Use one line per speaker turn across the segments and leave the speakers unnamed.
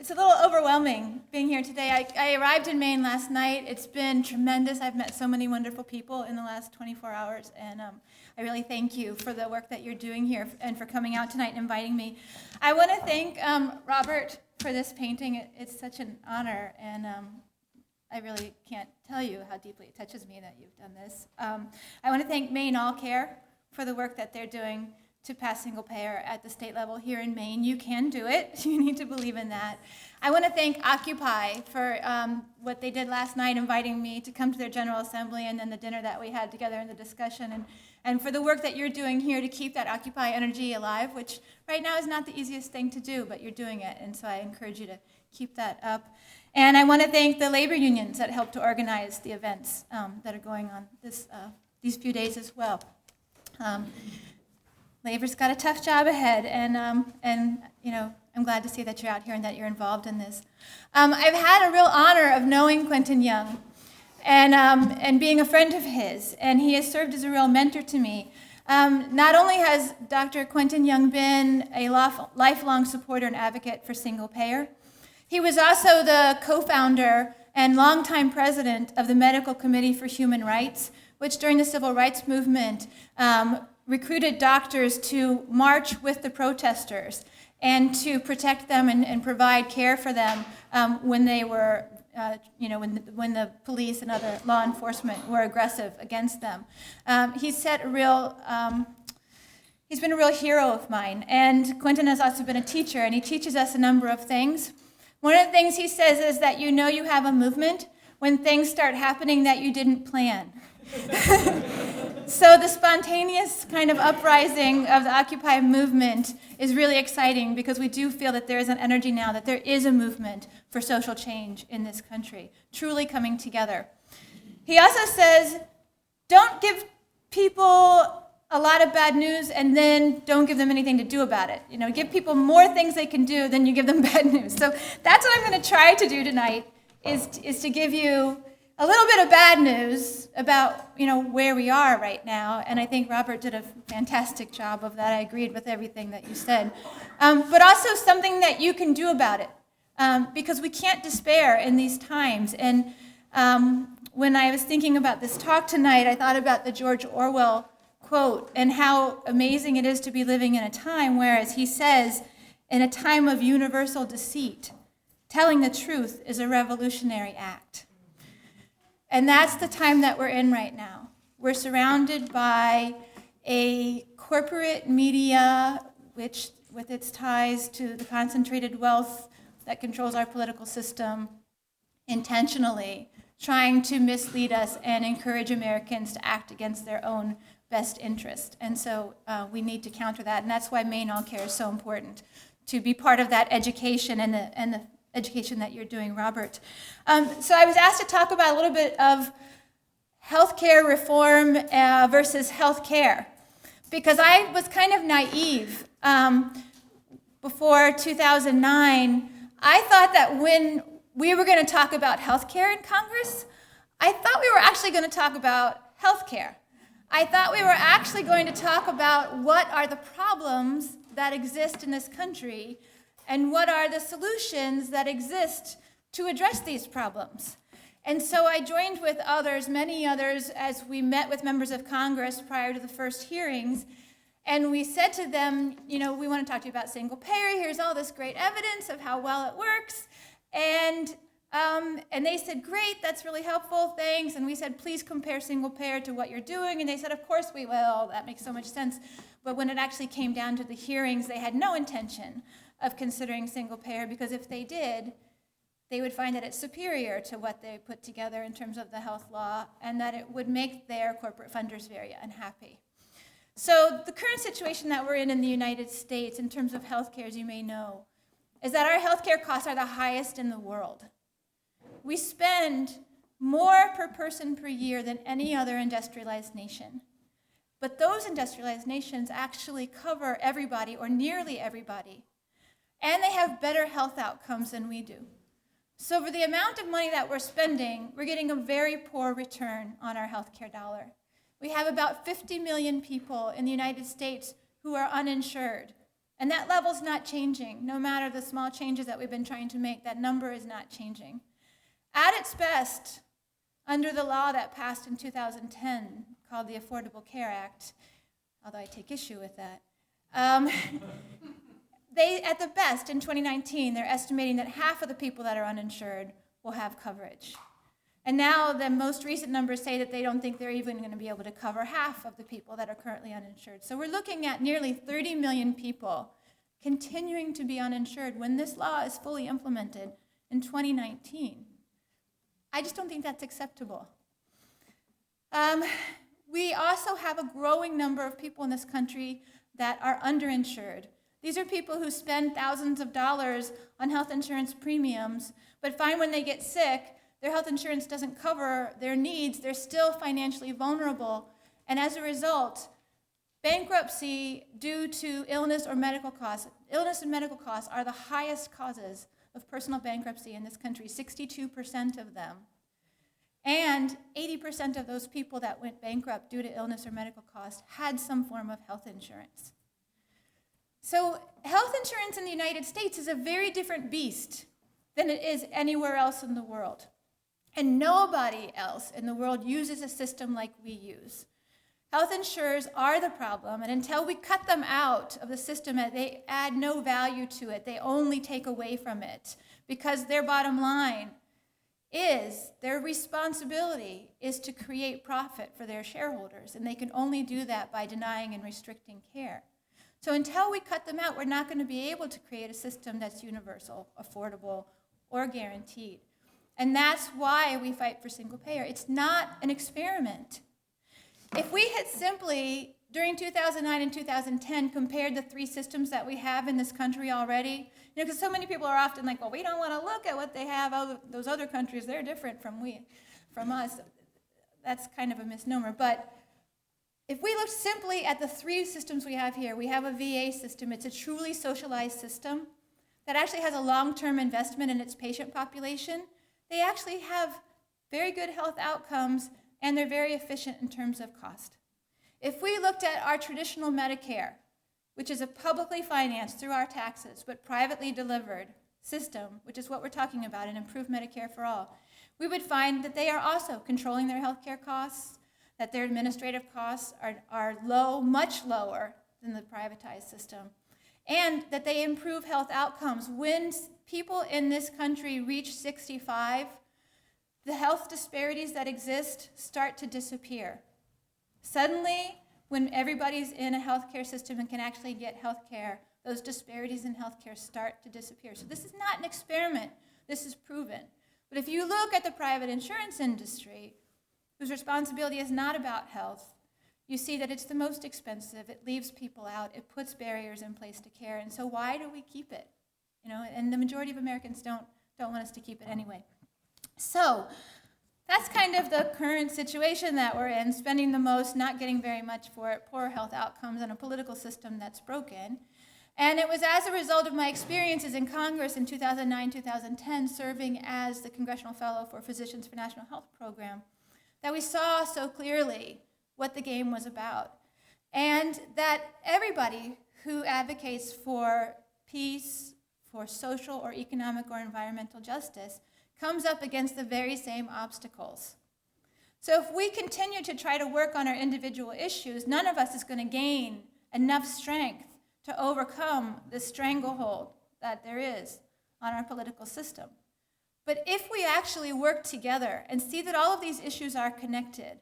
It's a little overwhelming being here today. I arrived in Maine last night. It's been tremendous. I've met so many wonderful people in the last 24 hours, and I really thank you for the work that you're doing here and for coming out tonight and inviting me. I want to thank Robert for this painting. It's such an honor, and I really can't tell you how deeply it touches me that you've done this. I want to thank Maine AllCare for the work that they're doing to pass single payer at the state level here in Maine. You can do it. You need to believe in that. I want to thank Occupy for what they did last night, inviting me to come to their General Assembly and then the dinner that we had together in the discussion, and for the work that you're doing here to keep that Occupy energy alive, which right now is not the easiest thing to do, but you're doing it, and so I encourage you to keep that up. And I want to thank the labor unions that helped to organize the events that are going on these few days as well. Labor's got a tough job ahead, and you know, I'm glad to see that you're out here and that you're involved in this. I've had a real honor of knowing Quentin Young and being a friend of his, and he has served as a real mentor to me. Not only has Dr. Quentin Young been a lifelong supporter and advocate for single payer, he was also the co-founder and longtime president of the Medical Committee for Human Rights, which during the Civil Rights Movement recruited doctors to march with the protesters and to protect them and provide care for them when they were, when the police and other law enforcement were aggressive against them. He's been a real hero of mine. And Quentin has also been a teacher, and he teaches us a number of things. One of the things he says is that you know you have a movement when things start happening that you didn't plan. So the spontaneous kind of uprising of the Occupy movement is really exciting because we do feel that there is an energy now, that there is a movement for social change in this country, truly coming together. He also says, don't give people a lot of bad news and then don't give them anything to do about it. You know, give people more things they can do than you give them bad news. So that's what I'm going to try to do tonight, is to give you a little bit of bad news about, where we are right now, and I think Robert did a fantastic job of that. I agreed with everything that you said. But also something that you can do about it, because we can't despair in these times. And when I was thinking about this talk tonight, I thought about the George Orwell quote and how amazing it is to be living in a time where, as he says, in a time of universal deceit, telling the truth is a revolutionary act. And that's the time that we're in right now. We're surrounded by a corporate media, which, with its ties to the concentrated wealth that controls our political system, intentionally trying to mislead us and encourage Americans to act against their own best interest. And so we need to counter that, and that's why Maine AllCare is so important, to be part of that education and the education that you're doing, Robert. So I was asked to talk about a little bit of healthcare reform versus healthcare, because I was kind of naive. Before 2009, I thought that when we were going to talk about healthcare in Congress, I thought we were actually going to talk about healthcare. I thought we were actually going to talk about what are the problems that exist in this country and what are the solutions that exist to address these problems. And so I joined with others, many others, as we met with members of Congress prior to the first hearings, and we said to them, we want to talk to you about single payer. Here's all this great evidence of how well it works. And they said, great, that's really helpful, thanks. And we said, please compare single payer to what you're doing. And they said, of course we will, that makes so much sense. But when it actually came down to the hearings, they had no intention of considering single payer, because if they did, they would find that it's superior to what they put together in terms of the health law, and that it would make their corporate funders very unhappy. So the current situation that we're in the United States in terms of healthcare, as you may know, is that our healthcare costs are the highest in the world. We spend more per person per year than any other industrialized nation. But those industrialized nations actually cover everybody, or nearly everybody, and they have better health outcomes than we do. So for the amount of money that we're spending, we're getting a very poor return on our healthcare dollar. We have about 50 million people in the United States who are uninsured, And that level's not changing. No matter the small changes that we've been trying to make, that number is not changing. At its best, under the law that passed in 2010 called the Affordable Care Act, although I take issue with that, at the best, in 2019, they're estimating that half of the people that are uninsured will have coverage. And now the most recent numbers say that they don't think they're even going to be able to cover half of the people that are currently uninsured. So we're looking at nearly 30 million people continuing to be uninsured when this law is fully implemented in 2019. I just don't think that's acceptable. We also have a growing number of people in this country that are underinsured. These are people who spend thousands of dollars on health insurance premiums, but find when they get sick, their health insurance doesn't cover their needs. They're still financially vulnerable. And as a result, bankruptcy due to illness or medical costs, illness and medical costs are the highest causes of personal bankruptcy in this country, 62% of them. And 80% of those people that went bankrupt due to illness or medical costs had some form of health insurance. So health insurance in the United States is a very different beast than it is anywhere else in the world. And nobody else in the world uses a system like we use. Health insurers are the problem, and until we cut them out of the system, they add no value to it. They only take away from it because their bottom line is their responsibility is to create profit for their shareholders, and they can only do that by denying and restricting care. So until we cut them out, we're not going to be able to create a system that's universal, affordable, or guaranteed. And that's why we fight for single payer. It's not an experiment. If we had simply, during 2009 and 2010, compared the three systems that we have in this country already, because so many people are often like, well, we don't want to look at what they have, those other countries, they're different from us. That's kind of a misnomer. But if we look simply at the three systems we have here, we have a VA system. It's a truly socialized system that actually has a long-term investment in its patient population. They actually have very good health outcomes, and they're very efficient in terms of cost. If we looked at our traditional Medicare, which is a publicly financed through our taxes, but privately delivered system, which is what we're talking about, an improved Medicare for all, we would find that they are also controlling their health care costs, that their administrative costs are low, much lower than the privatized system, and that they improve health outcomes. When people in this country reach 65, the health disparities that exist start to disappear. Suddenly, when everybody's in a healthcare system and can actually get health care, those disparities in healthcare start to disappear. So this is not an experiment. This is proven. But if you look at the private insurance industry, whose responsibility is not about health, you see that it's the most expensive. It leaves people out. It puts barriers in place to care. And so why do we keep it? And the majority of Americans don't want us to keep it anyway. So that's kind of the current situation that we're in, spending the most, not getting very much for it, poor health outcomes, and a political system that's broken. And it was as a result of my experiences in Congress in 2009, 2010, serving as the Congressional Fellow for Physicians for National Health Program, that we saw so clearly what the game was about. And that everybody who advocates for peace, for social or economic or environmental justice, comes up against the very same obstacles. So if we continue to try to work on our individual issues, none of us is going to gain enough strength to overcome the stranglehold that there is on our political system. But if we actually work together and see that all of these issues are connected,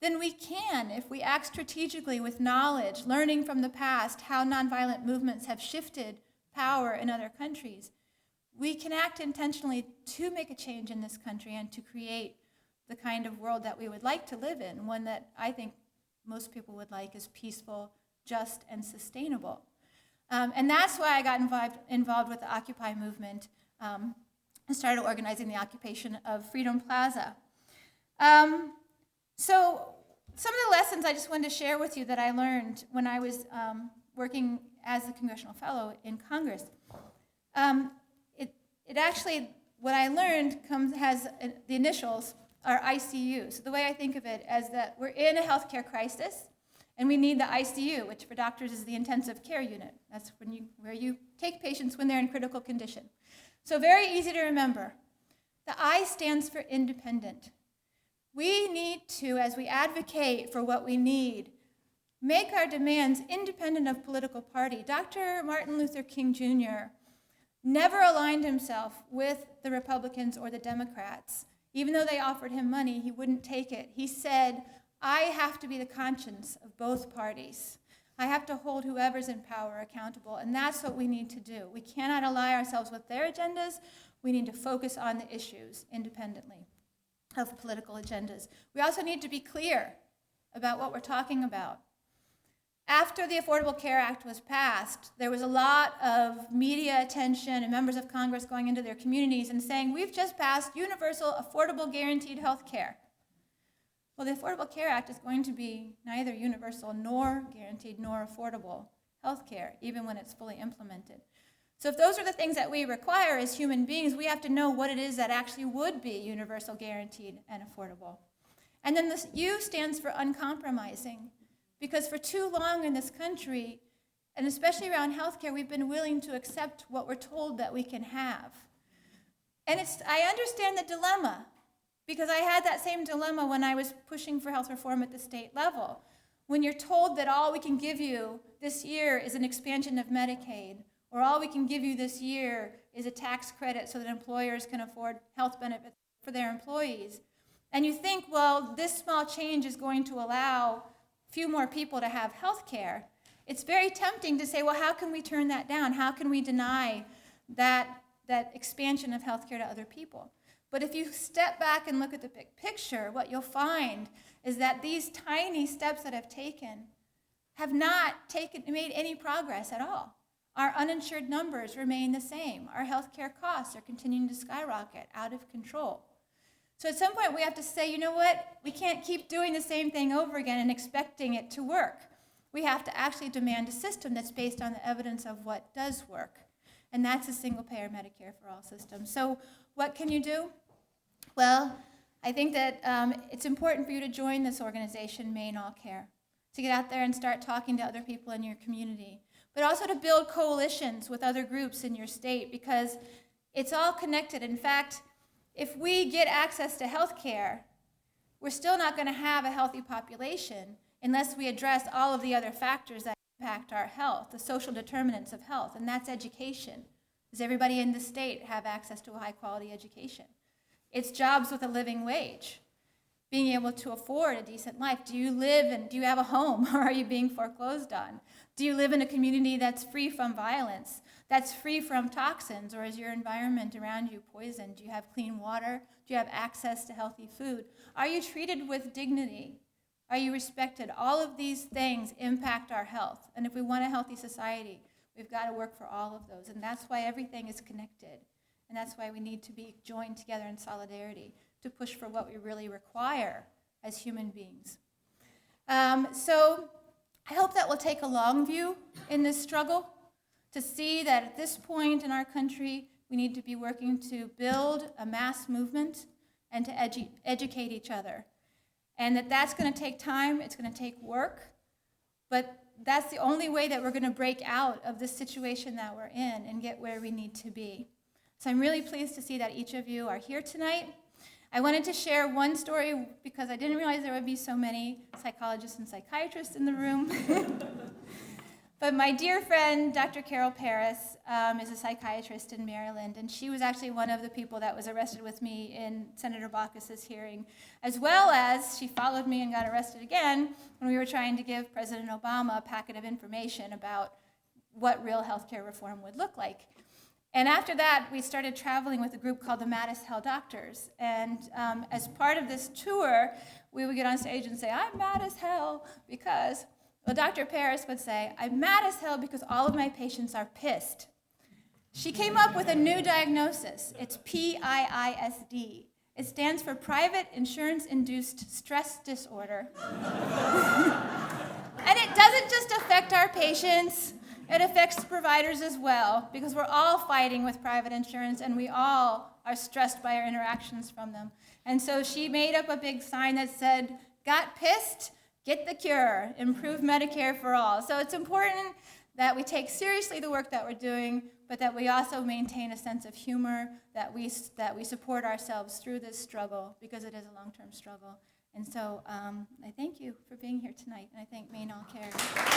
then we can, if we act strategically with knowledge, learning from the past how nonviolent movements have shifted power in other countries, we can act intentionally to make a change in this country and to create the kind of world that we would like to live in, one that I think most people would like is peaceful, just, and sustainable. And that's why I got involved with the Occupy movement and started organizing the occupation of Freedom Plaza. So some of the lessons I just wanted to share with you that I learned when I was working as a congressional fellow in Congress. It actually, what I learned has the initials are ICU. So the way I think of it is that we're in a healthcare crisis, And we need the ICU, which for doctors is the intensive care unit. That's where you take patients when they're in critical condition. So very easy to remember. The I stands for independent. We need to, as we advocate for what we need, make our demands independent of political party. Dr. Martin Luther King Jr. never aligned himself with the Republicans or the Democrats. Even though they offered him money, he wouldn't take it. He said, I have to be the conscience of both parties. I have to hold whoever's in power accountable, and that's what we need to do. We cannot ally ourselves with their agendas. We need to focus on the issues independently of political agendas. We also need to be clear about what we're talking about. After the Affordable Care Act was passed, there was a lot of media attention and members of Congress going into their communities and saying, we've just passed universal, affordable, guaranteed health care. Well, the Affordable Care Act is going to be neither universal nor guaranteed nor affordable health care, even when it's fully implemented. So if those are the things that we require as human beings, we have to know what it is that actually would be universal, guaranteed, and affordable. And then this U stands for uncompromising, because for too long in this country, and especially around healthcare, we've been willing to accept what we're told that we can have. And I understand the dilemma, because I had that same dilemma when I was pushing for health reform at the state level. When you're told that all we can give you this year is an expansion of Medicaid, or all we can give you this year is a tax credit so that employers can afford health benefits for their employees. And you think, well, this small change is going to allow few more people to have health care. It's very tempting to say, well, how can we turn that down? How can we deny that expansion of health care to other people? But if you step back and look at the big picture, what you'll find is that these tiny steps that have taken have not made any progress at all. Our uninsured numbers remain the same. Our healthcare costs are continuing to skyrocket, out of control. So at some point we have to say, you know what? We can't keep doing the same thing over again and expecting it to work. We have to actually demand a system that's based on the evidence of what does work. And that's a single-payer Medicare for all system. So what can you do? Well, I think that it's important for you to join this organization, Maine AllCare, to get out there and start talking to other people in your community, but also to build coalitions with other groups in your state, because it's all connected. In fact, if we get access to health care, we're still not going to have a healthy population unless we address all of the other factors that impact our health, the social determinants of health, and that's education. Does everybody in the state have access to a high-quality education? It's jobs with a living wage, being able to afford a decent life. Do you have a home, or are you being foreclosed on? Do you live in a community that's free from violence, that's free from toxins, or is your environment around you poisoned? Do you have clean water? Do you have access to healthy food? Are you treated with dignity? Are you respected? All of these things impact our health. And if we want a healthy society, we've got to work for all of those. And that's why everything is connected. And that's why we need to be joined together in solidarity to push for what we really require as human beings. So I hope that we'll take a long view in this struggle to see that at this point in our country, we need to be working to build a mass movement and to educate each other. And that's going to take time, it's going to take work, but that's the only way that we're going to break out of this situation that we're in and get where we need to be. So I'm really pleased to see that each of you are here tonight. I wanted to share one story because I didn't realize there would be so many psychologists and psychiatrists in the room. But my dear friend, Dr. Carol Paris, is a psychiatrist in Maryland, and she was actually one of the people that was arrested with me in Senator Baucus's hearing, as well as she followed me and got arrested again when we were trying to give President Obama a packet of information about what real healthcare reform would look like. And after that, we started traveling with a group called the Mad as Hell Doctors. And as part of this tour, we would get on stage and say, I'm mad as hell because, well, Dr. Paris would say, I'm mad as hell because all of my patients are pissed. She came up with a new diagnosis. It's PIISD. It stands for Private Insurance-Induced Stress Disorder. And it doesn't just affect our patients. It affects the providers as well, because we're all fighting with private insurance and we all are stressed by our interactions from them. And so she made up a big sign that said, got pissed? get the cure, improve Medicare for all. So it's important that we take seriously the work that we're doing, but that we also maintain a sense of humor, that we support ourselves through this struggle, because it is a long-term struggle. And so I thank you for being here tonight, and I thank Maine AllCare.